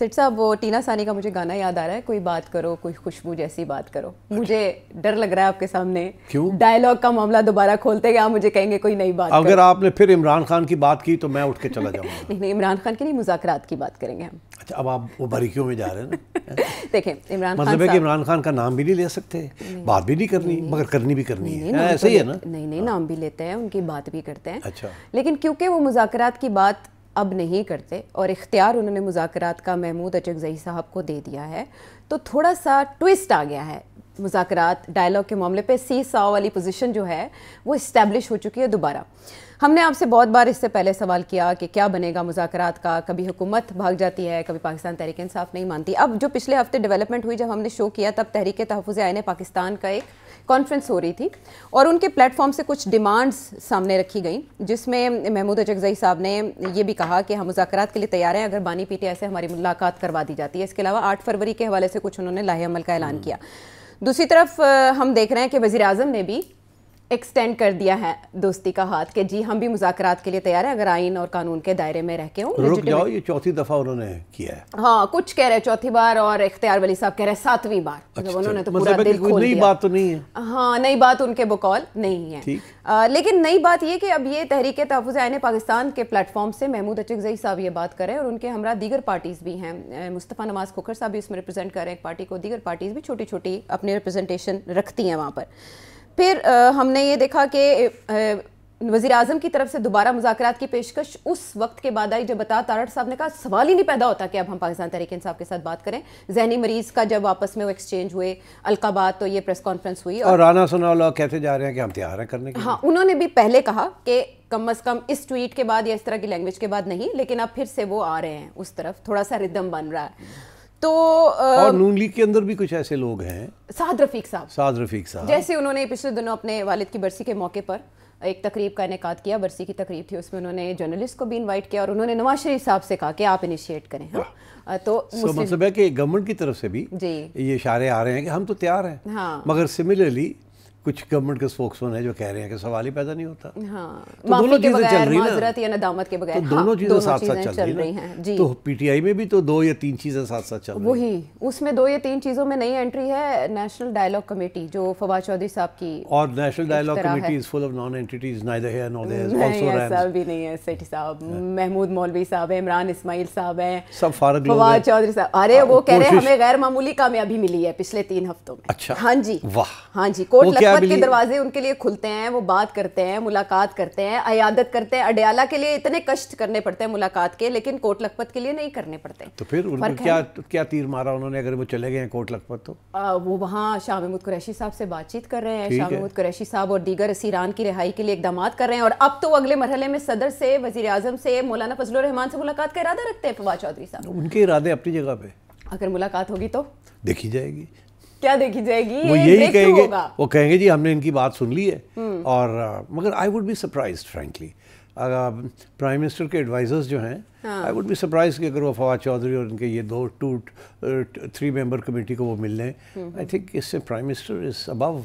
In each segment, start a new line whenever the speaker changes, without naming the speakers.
Set صاحب وہ Tina ثانی کا مجھے گانا یاد آ رہا ہے, کوئی بات کرو کوئی خوشبو جیسی بات کرو. مجھے ڈر لگ رہا ہے آپ کے سامنے ڈائلاگ کا معاملہ دوبارہ کھولتے کہ آپ مجھے کہیں گے کوئی نئی بات.
اگر آپ نے پھر عمران خان کی بات کی تو میں اٹھ کے چلا جاؤں گا.
نہیں, عمران خان کی نہیں, مذاکرات کی بات کریں گے ہم.
اچھا, اب آپ وہ باریکیوں میں جا رہے ہیں نا.
دیکھیں عمران خان
مطلب ہے کہ عمران خان کا نام بھی نہیں لے سکتے, بات بھی نہیں کرنی, مگر کرنی بھی کرنی ہے, ایسا ہی ہے نا.
نہیں, نام بھی لیتے ہیں, ان کی بات بھی کرتے ہیں.
اچھا,
لیکن کیونکہ وہ مذاکرات کی بات اب نہیں کرتے اور اختیار انہوں نے مذاکرات کا محمود اچکزئی صاحب کو دے دیا ہے, تو تھوڑا سا ٹوسٹ آ گیا ہے مذاکرات ڈائلاگ کے معاملے پہ. سی ساؤ والی پوزیشن جو ہے وہ اسٹیبلش ہو چکی ہے دوبارہ. ہم نے آپ سے بہت بار اس سے پہلے سوال کیا کہ کیا بنے گا مذاکرات کا, کبھی حکومت بھاگ جاتی ہے, کبھی پاکستان تحریک انصاف نہیں مانتی. اب جو پچھلے ہفتے ڈیولپمنٹ ہوئی, جب ہم نے شو کیا تب تحریک تحفظ آئین پاکستان کا ایک کانفرنس ہو رہی تھی اور ان کے پلیٹ فارم سے کچھ ڈیمانڈز سامنے رکھی گئیں, جس میں محمود اچکزئی صاحب نے یہ بھی کہا کہ ہم مذاکرات کے لیے تیار ہیں اگر بانی پی ٹی آئی سے ہماری ملاقات کروا دی جاتی ہے. اس کے علاوہ 8 فروری کے حوالے سے کچھ انہوں نے لاہے عمل کا اعلان کیا. دوسری طرف ہم دیکھ رہے ہیں کہ وزیر اعظم نے بھی ایکسٹینڈ کر دیا ہے دوستی کا ہاتھ کہ جی ہم بھی مذاکرات کے لیے تیار ہیں اگر آئین اور قانون کے دائرے میں رہ کے ہوں.
رک جاؤ, یہ چوتھی دفعہ انہوں نے کیا ہے.
ہاں, کچھ کہہ رہے چوتھی بار اور اختیار ولی صاحب کہہ رہے 7ویں بار. انہوں نے تو پورا دل کھول دیا.
نئی بات تو نہیں ہے.
ہاں, نئی بات ان کے بقول نہیں ہے. لیکن نئی بات یہ کہ اب یہ تحریک تحفظ آئین پاکستان کے پلیٹ فارم سے محمود اچکزئی صاحب یہ بات کر رہے ہیں اور ان کے ہمراہ دیگر پارٹیز بھی ہیں. مصطفیٰ نواز کھوکھر صاحب بھی اس میں ریپرزینٹ کر رہے ہیں ایک پارٹی کو, دیگر پارٹیز بھی چھوٹی چھوٹی اپنی ریپرزنٹیشن رکھتی ہیں وہاں پر. پھر ہم نے یہ دیکھا کہ وزیر اعظم کی طرف سے دوبارہ مذاکرات کی پیشکش اس وقت کے بعد آئی جب عطا تارڑ صاحب نے کہا سوال ہی نہیں پیدا ہوتا کہ اب ہم پاکستان تحریک انصاف کے ساتھ بات کریں. ذہنی مریض کا جب آپس میں وہ ایکسچینج ہوئے القابات, تو یہ پریس کانفرنس ہوئی
اور رانا ثناءاللہ کہتے جا رہے ہیں کہ ہم تیار ہیں کرنے کے.
ہاں, انہوں نے بھی پہلے کہا کہ کم از کم اس ٹویٹ کے بعد یا اس طرح کی لینگویج کے بعد نہیں, لیکن اب پھر سے وہ آ رہے ہیں اس طرف, تھوڑا سا ردم بن رہا ہے. تو
اور نون لیگ کے اندر بھی کچھ ایسے لوگ ہیں,
سعد رفیق صاحب جیسے انہوں نے پچھلے دنوں اپنے والد کی برسی کے موقع پر ایک تقریب کا انعقاد کیا. برسی کی تقریب تھی, اس میں انہوں نے جرنلسٹ کو بھی انوائٹ کیا اور انہوں نے نواز شریف صاحب سے کہا کہ آپ انیشیٹ کریں. تو
مطلب ہے کہ گورنمنٹ کی طرف سے بھی یہ اشارے آ رہے ہیں کہ ہم تو تیار ہیں, مگر سملرلی کچھ گورنمنٹ کے اسپوکسمین ہیں جو کہہ رہے ہیں کہ سوال ہی پیدا نہیں ہوتا.
معافی کے بغیر, معذرت یا ندامت کے بغیر,
دونوں چیزیں ساتھ ساتھ چل رہی ہیں. تو پی ٹی آئی میں بھی تو 2 یا 3 چیزیں ساتھ ساتھ چل رہی ہیں.
وہی اس میں 2 یا 3 چیزوں میں نئی انٹری ہے نیشنل ڈائلاگ کمیٹی جو فواد چودھری صاحب کی,
اور national dialogue committee is full of non entities, neither here nor there, also rans.
ایسا بھی نہیں ہے سیٹھی صاحب, محمود مولوی صاحب ہیں, عمران اسماعیل صاحب ہیں,
سب فارغ لوگ ہیں.
فواد چودھری صاحب, ارے وہ کہہ رہے ہیں ہمیں غیر معمولی کامیابی ملی ہے پچھلے 3 ہفتوں میں.
اچھا,
ہاں جی,
واہ,
ہاں جی, کوٹ لکھپت کے دروازے ان کے لیے کھلتے ہیں, وہ بات کرتے ہیں, ملاقات کرتے ہیں, عیادت کرتے ہیں. اڈیالہ کے لیے اتنے کشٹ کرنے پڑتے ہیں ملاقات کے, لیکن کوٹ لکھپت کے لیے نہیں کرنے پڑتے.
تو پھر ان کو کیا تیر مارا انہوں نے اگر وہ چلے گئے ہیں کوٹ لکھپت؟ تو
وہ وہاں شاہ محمود قریشی صاحب سے بات چیت کر رہے ہیں, شاہ محمود قریشی صاحب اور دیگر اسیران کی رہائی کے لیے اقدامات کر رہے ہیں, اور اب تو اگلے مرحلے میں صدر سے, وزیر اعظم سے, مولانا فضل الرحمان سے ملاقات کا ارادہ رکھتے ہیں فواد چودھری صاحب.
ان کے ارادے اپنی جگہ پہ,
اگر ملاقات ہوگی تو
دیکھی جائے گی.
کیا دیکھی جائے گی؟
وہ یہی کہیں گے, وہ کہیں گے جی ہم نے ان کی بات سن لی ہے. اور مگر I would be surprised frankly, prime minister کے ایڈوائزرز جو ہیں, آئی وڈ بی سرپرائز کہ اگر وہ فواد چودھری اور ان کے یہ 3 ممبر کمیٹی کو وہ مل لیں. آئی تھنک اس سے پرائم منسٹر از ابو,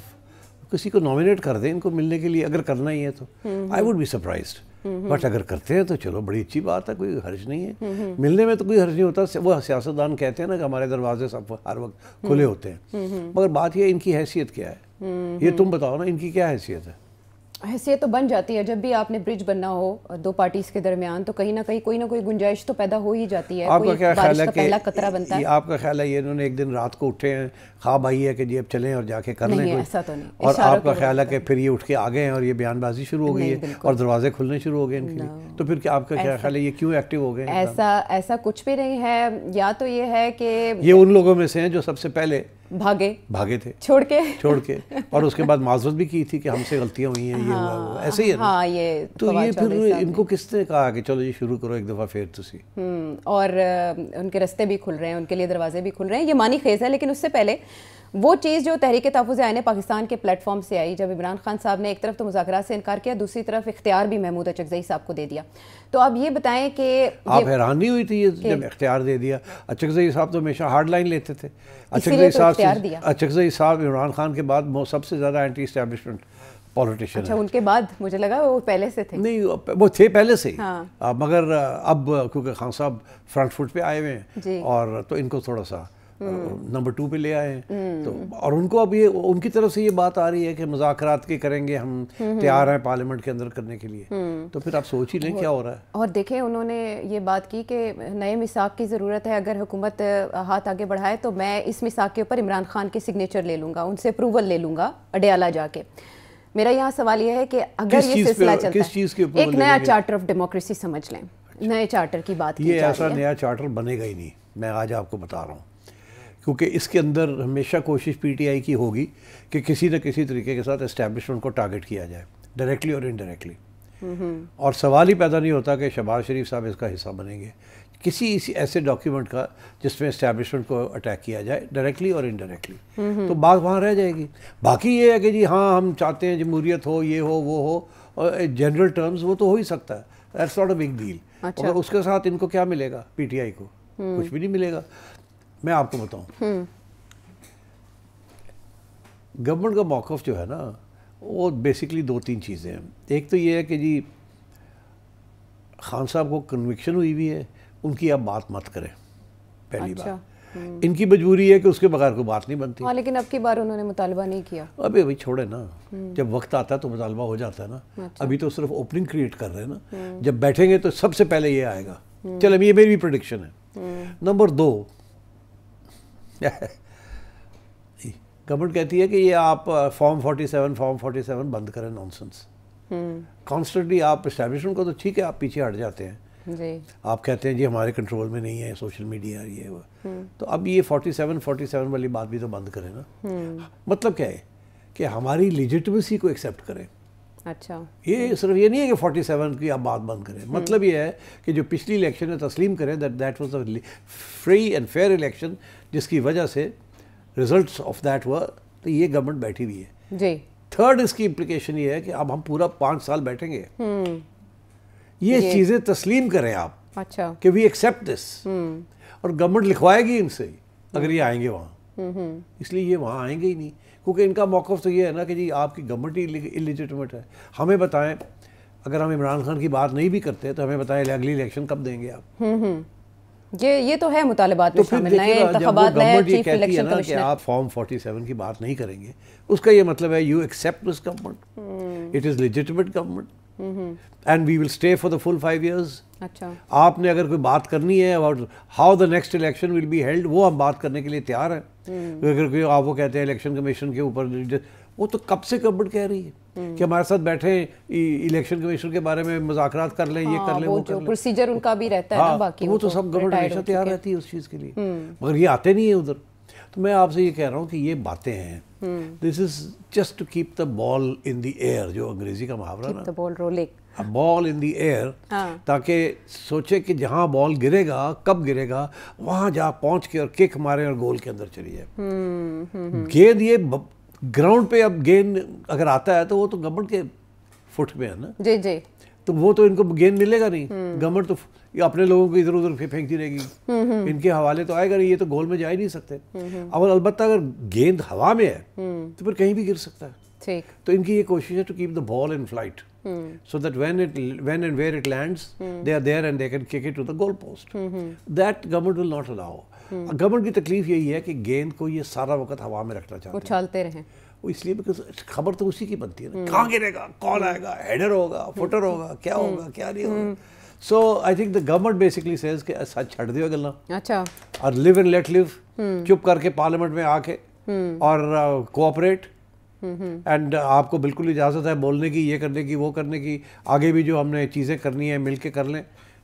کسی کو نامینیٹ کر دیں ان کو ملنے کے لیے اگر کرنا ہی ہے تو. I would be surprised, but اگر کرتے ہیں تو چلو بڑی اچھی بات ہے, کوئی حرج نہیں ہے. ملنے میں تو کوئی حرج نہیں ہوتا. وہ سیاستدان کہتے ہیں نا کہ ہمارے دروازے سب ہر وقت کھلے ہوتے ہیں, مگر بات یہ ان کی حیثیت کیا ہے, یہ تم بتاؤ نا, ان کی کیا حیثیت ہے؟
حیثیت تو بن جاتی ہے جب بھی آپ نے برج بننا ہو 2 پارٹیز کے درمیان, تو کہیں نہ کہیں کوئی نہ کوئی گنجائش تو پیدا ہو ہی جاتی ہے.
آپ کا کیا خیال ہے کہ
پہلا قطرہ بنتا ہے؟
آپ کا خیال ہے یہ انہوں نے ایک دن رات کو اٹھے ہیں, خواب آئی ہے کہ جی اب چلیں اور جا کے کر لیں؟
نہیں, ایسا تو نہیں.
اور آپ کا خیال ہے کہ پھر یہ اٹھ کے آ گئے ہیں اور یہ بیان بازی شروع ہو گئی ہے اور دروازے کھلنے شروع ہو گئے ان کے لیے؟ تو پھر کیا آپ کا کیا خیال ہے یہ کیوں ایکٹیو ہو گئے ہیں؟
ایسا کچھ بھی نہیں ہے. یا تو یہ ہے کہ
یہ ان لوگوں میں سے ہیں جو سب سے پہلے
بھاگے تھے چھوڑ کے اور اس کے بعد معذرت بھی کی تھی کہ ہم سے غلطیاں ہوئی ہیں, یہ ہوا, ایسے ہی ہے نا. تو یہ پھر ان کو کس نے کہا کہ چلو یہ شروع کرو ایک دفعہ پھر تسی؟ اور ان کے رستے بھی کھل رہے ہیں, ان کے لیے دروازے بھی کھل رہے ہیں, یہ معنی خیز ہے. لیکن اس سے پہلے وہ چیز جو تحریک تحفظ آئین پاکستان کے پلیٹ فارم سے آئی, جب عمران خان صاحب نے ایک طرف تو مذاکرات سے انکار کیا, دوسری طرف اختیار بھی محمود اچکزئی صاحب کو دے دیا. تو آپ یہ بتائیں کہ
آپ حیران نہیں ہوئی تھی یہ جب اختیار دے دیا؟ اچکزئی صاحب تو ہمیشہ ہارڈ لائن لیتے تھے. اچکزئی صاحب عمران خان کے بعد سب سے زیادہ اینٹی اسٹیبلشمنٹ پولیٹیشین.
اچھا ان کے بعد مجھے لگا وہ پہلے سے تھے.
نہیں وہ تھے پہلے سے ہی, مگر اب کیونکہ خان صاحب فرنٹ فٹ پہ آئے ہوئے ہیں اور تو ان کو تھوڑا سا نمبر 2 پہ لے آئے ہیں. تو اور ان کو اب یہ ان کی طرف سے یہ بات آ رہی ہے کہ مذاکرات کے کریں گے, ہم تیار ہیں پارلیمنٹ کے اندر کرنے کے لیے. تو پھر آپ سوچ ہی لیں کیا ہو رہا ہے.
اور دیکھیں انہوں نے یہ بات کی کہ نئے میثاق کی ضرورت ہے, اگر حکومت ہاتھ آگے بڑھائے تو میں اس میثاق کے اوپر عمران خان کے سگنیچر لے لوں گا, ان سے اپروول لے لوں گا اڈیالہ جا کے. میرا یہاں سوال یہ ہے کہ اگر یہ سلسلہ چلتا ہے ایک نیا چارٹر آف ڈیموکریسی سمجھ لیں, نئے چارٹر کی بات کی جا رہی ہے.
یہ ایسا نیا چارٹر بنے گا ہی نہیں, میں آج آپ کو بتا رہا ہوں, کیونکہ اس کے اندر ہمیشہ کوشش پی ٹی آئی کی ہوگی کہ کسی نہ کسی طریقے کے ساتھ اسٹیبلشمنٹ کو ٹارگٹ کیا جائے, ڈائریکٹلی اور انڈائریکٹلی. اور سوال ہی پیدا نہیں ہوتا کہ شہباز شریف صاحب اس کا حصہ بنیں گے کسی ایسے ڈاکیومنٹ کا جس میں اسٹیبلشمنٹ کو اٹیک کیا جائے ڈائریکٹلی اور انڈائریکٹلی. تو بات وہاں رہ جائے گی. باقی یہ ہے کہ جی ہاں ہم چاہتے ہیں جمہوریت ہو, یہ ہو وہ ہو, اور جنرل ٹرمز وہ تو ہو ہی سکتا ہے, that's not a big deal. اور اس کے ساتھ ان کو کیا ملے گا, پی ٹی آئی کو کچھ بھی نہیں ملے گا. میں آپ کو بتاؤں گورنمنٹ کا موقف جو ہے نا وہ بیسکلی 2-3 چیزیں ہیں. ایک تو یہ ہے کہ جی خان صاحب کو کنوکشن ہوئی ہوئی ہے, ان کی آپ بات مت کریں, پہلی بات. ان کی مجبوری ہے کہ اس کے بغیر کوئی بات نہیں بنتی.
ہاں لیکن اب کی بار انہوں نے مطالبہ نہیں کیا.
ابھی چھوڑے نا, جب وقت آتا ہے تو مطالبہ ہو جاتا ہے نا. ابھی تو صرف اوپننگ کریٹ کر رہے ہیں نا, جب بیٹھیں گے تو سب سے پہلے یہ آئے گا. چل یہ میری بھی پریڈکشن ہے. نمبر 2, گورنمنٹ کہتی ہے کہ یہ آپ فارم 47 بند کریں, نانسنس. کانسٹنٹلی آپ اسٹیبلشمنٹ کو تو ٹھیک ہے آپ پیچھے ہٹ جاتے ہیں, آپ کہتے ہیں جی ہمارے کنٹرول میں نہیں ہے سوشل میڈیا یہ وہ, تو اب یہ 47 والی بات بھی تو بند کریں نا. مطلب کیا ہے کہ ہماری لیجٹمیسی کو ایکسیپٹ کریں.
اچھا
یہ صرف یہ نہیں ہے کہ 47 کی آپ بات بند کریں, مطلب یہ ہے کہ جو پچھلی الیکشن ہے تسلیم کریں that was a free and fair election جس کی وجہ سے ریزلٹس آف دیٹ ہوا. تو یہ گورنمنٹ بیٹھی ہوئی ہے
جی.
تھرڈ اس کی امپلیکیشن یہ ہے کہ اب ہم پورا 5 سال بیٹھیں گے. یہ چیزیں تسلیم کریں آپ.
اچھا
کہ وی ایکسیپٹ دس, اور گورنمنٹ لکھوائے گی ان سے اگر یہ آئیں گے وہاں. اس لیے یہ وہاں آئیں گے ہی نہیں, کیونکہ ان کا موقف تو یہ ہے نا کہ جی آپ کی گورنمنٹ ہی انلیجٹمیٹ ہے. ہمیں بتائیں اگر ہم عمران خان کی بات نہیں بھی کرتے تو ہمیں بتائیں اگلی الیکشن کب دیں گے آپ.
یہ تو ہے مطالبات میں شامل, نئے انتخابات, نئے چیف الیکشن کمشنر.
کہ آپ فارم 47 کی بات نہیں کریں گے, اس کا یہ مطلب ہے you accept this government, it is legitimate government and we will stay for the full 5 years.
اچھا
آپ نے اگر کوئی بات کرنی ہے about how the next election will be held, وہ ہم بات کرنے کے لیے تیار ہیں. اگر کوئی آپ وہ کہتے ہیں الیکشن کمیشن کے اوپر, وہ تو کب سے گورنمنٹ کہہ رہی ہے کہ ہمارے ساتھ بیٹھے الیکشن کمیشن کے بارے میں مذاکرات کر لیں, یہ کر لیں, وہ کر لیں.
پروسیجر ان کا بھی رہتا ہے نا باقی,
وہ تو سب گورنمنٹ ہمیشہ تیار رہتی ہے اس چیز کے لیے, مگر یہ آتے نہیں ہیں ادھر. تو میں آپ سے یہ کہہ رہا ہوں کہ یہ باتیں ہیں, this is just to keep the ball in the air, جو انگریزی کا محاورہ نا,
بال rolling,
ball in the year, تاکہ سوچے کہ جہاں بال گرے گا کب گرے گا وہاں جا پہنچ کے اور کک مارے اور گول کے اندر چلی جائے. گیند یہ گراؤنڈ پہ اب گیند اگر آتا ہے تو وہ تو گورنمنٹ کے فٹ میں ہے نا. جی جی. تو وہ تو ان کو گیند ملے گا نہیں, گورنمنٹ تو اپنے لوگوں کو ادھر ادھر پھینکتی رہے گی, ان کے حوالے تو آئے گا نہیں, یہ تو گول میں جا ہی نہیں سکتے. اور البتہ اگر گیند ہوا میں ہے تو پھر کہیں بھی گر سکتا ہے. تو ان کی یہ کوشش ہے to keep the ball in flight, so that when and where it lands, they are there and they can kick it to the goal post. That government will not allow. Government کی تکلیف یہی ہے کہ گیند کو یہ سارا وقت ہوا میں رکھنا چاہتے ہیں,
اچھالتے رہیں.
وہ اس لیے because خبر تو اسی کی بنتی ہے نا, کہاں گرے گا, کون آئے گا, ہیڈر ہوگا, فٹر ہوگا, کیا ہوگا, کیا نہیں ہوگا. So I think the government basically says کہ سچ چھڑ دیو گلنا,
اچھا,
اور live and let live, چپ کر کے پارلیمنٹ میں آ کے اور کوآپریٹ, اینڈ آپ کو بالکل اجازت ہے بولنے کی, یہ کرنے کی, وہ کرنے کی, آگے بھی جو ہم نے چیزیں کرنی ہیں مل کے کر لیں.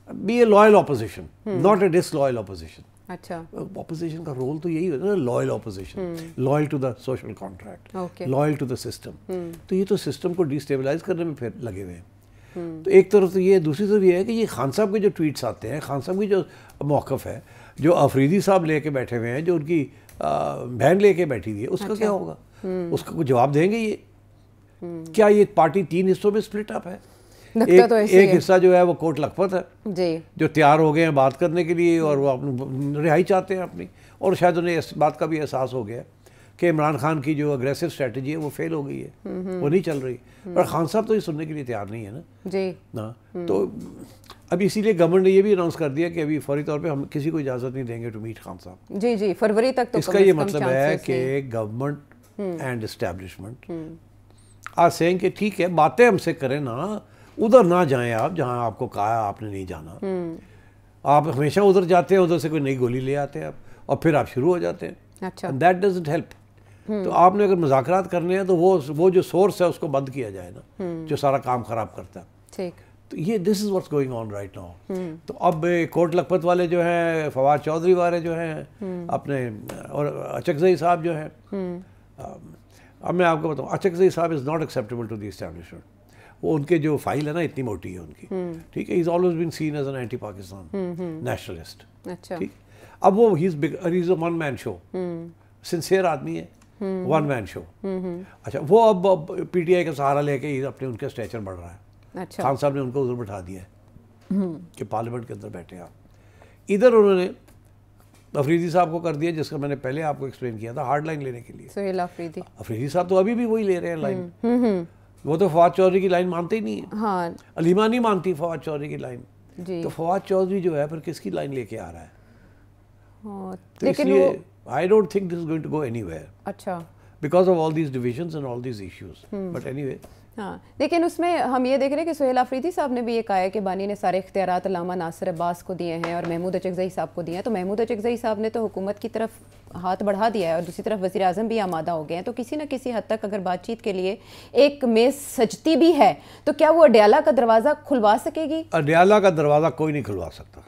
Be a loyal opposition, not a disloyal opposition.
اچھا,
اپوزیشن کا رول تو یہی ہوتا ہے نا, loyal opposition, loyal to the social contract, loyal to the system. تو یہ تو سسٹم کو ڈیسٹیبلائز کرنے میں پھر لگے ہوئے ہیں. تو ایک طرف تو یہ, دوسری طرف یہ ہے کہ یہ خان صاحب کے جو ٹویٹس آتے ہیں, خان صاحب کی جو موقف ہے, جو افریدی صاحب لے کے بیٹھے ہوئے ہیں, جو ان کی بہن لے کے بیٹھی ہوئی ہے, اس کا کیا ہوگا, اس کا کوئی جواب دیں گے یہ؟ کیا یہ پارٹی 3 حصوں میں سپلٹ اپ ہے؟ ایک حصہ جو ہے وہ کوٹ لکھپت ہے, جو تیار ہو گئے ہیں بات کرنے کے لیے, اور وہ رہائی چاہتے ہیں اپنی, اور شاید انہیں اس بات کا بھی احساس ہو گیا کہ عمران خان کی جو اگریسو اسٹریٹجی ہے وہ فیل ہو گئی ہے, وہ نہیں چل رہی. پر خان صاحب تو یہ سننے کے لیے تیار نہیں ہے نا
جی
نا. تو اب اسی لیے گورنمنٹ نے یہ بھی اناؤنس کر دیا کہ ابھی فوری طور پہ ہم کسی کو اجازت نہیں دیں گے ٹو میٹ خان صاحب.
جی جی فروری تک تو
اس کا یہ مطلب ہے کہ government and establishment are seeing کہ ٹھیک ہے باتیں ہم سے کریں نا, ادھر نہ جائیں آپ جہاں آپ کو کہا آپ نے نہیں جانا. آپ ہمیشہ ادھر جاتے ہیں, ادھر سے کوئی نئی گولی لے آتے ہیں آپ اور پھر آپ شروع ہو جاتے ہیں.
اچھا
دیٹ ڈزنٹ ہیلپ. تو آپ نے اگر مذاکرات کرنے ہیں تو وہ جو سورس ہے اس کو بند کیا جائے نا جو سارا کام خراب کرتا ہے.
ٹھیک.
تو یہ this is what's going on right now. تو اب کوٹ لکھپت والے جو ہیں, فواد چودھری والے جو ہیں اپنے, اور اچکزئی صاحب جو ہیں, اب میں آپ کو بتاؤں اچکزئی صاحب is not acceptable to the establishment. وہ ان کے جو فائل ہے نا اتنی موٹی ہے ان کی, ٹھیک ہے. He is always been seen as an anti Pakistan nationalist.
اچھا
ٹھیک. اب وہ ہی از اے ون مین شو, سنسیئر آدمی ہے, ون مین شو. اچھا وہ اب پی ٹی آئی کا سہارا لے کے اپنے ان کا اسٹیچر بڑھ رہا ہے.
اچھا
خان صاحب نے ان کو ادھر بٹھا دیا ہے کہ پارلیمنٹ کے اندر بیٹھے آپ. ادھر انہوں نے افریدی صاحب کو کر دیا جس کا میں نے پہلے آپ کو ایکسپلین کیا تھا, ہارڈ لائن لینے کے لیے.
سہیل افریدی.
افریدی صاحب تو ابھی بھی وہی لے رہے ہیں لائن. وہ تو فواد چودھری کی لائن مانتے ہی نہیں ہیں.
ہاں
علیمہ نہیں مانتی فواد چودھری کی لائن.
جی
تو فواد چودھری جو ہے پھر کس کی لائن لے کے آ رہا ہے؟ تو اس
لیکن
لیے I don't think this is going to go anywhere
اچھا
because of all these divisions and all these issues. But anyway.
ہاں لیکن اس میں ہم یہ دیکھ رہے ہیں کہ سہیل آفریدی صاحب نے بھی یہ کہا ہے کہ بانی نے سارے اختیارات علامہ ناصر عباس کو دیے ہیں اور محمود اچکزئی صاحب کو دیے ہیں. تو محمود اچکزئی صاحب نے تو حکومت کی طرف ہاتھ بڑھا دیا ہے اور دوسری طرف وزیر اعظم بھی آمادہ ہو گئے ہیں. تو کسی نہ کسی حد تک اگر بات چیت کے لیے ایک میز سجتی بھی ہے تو کیا وہ اڈیالہ کا دروازہ کھلوا سکے گی؟
اڈیالہ کا دروازہ کوئی نہیں کھلوا سکتا.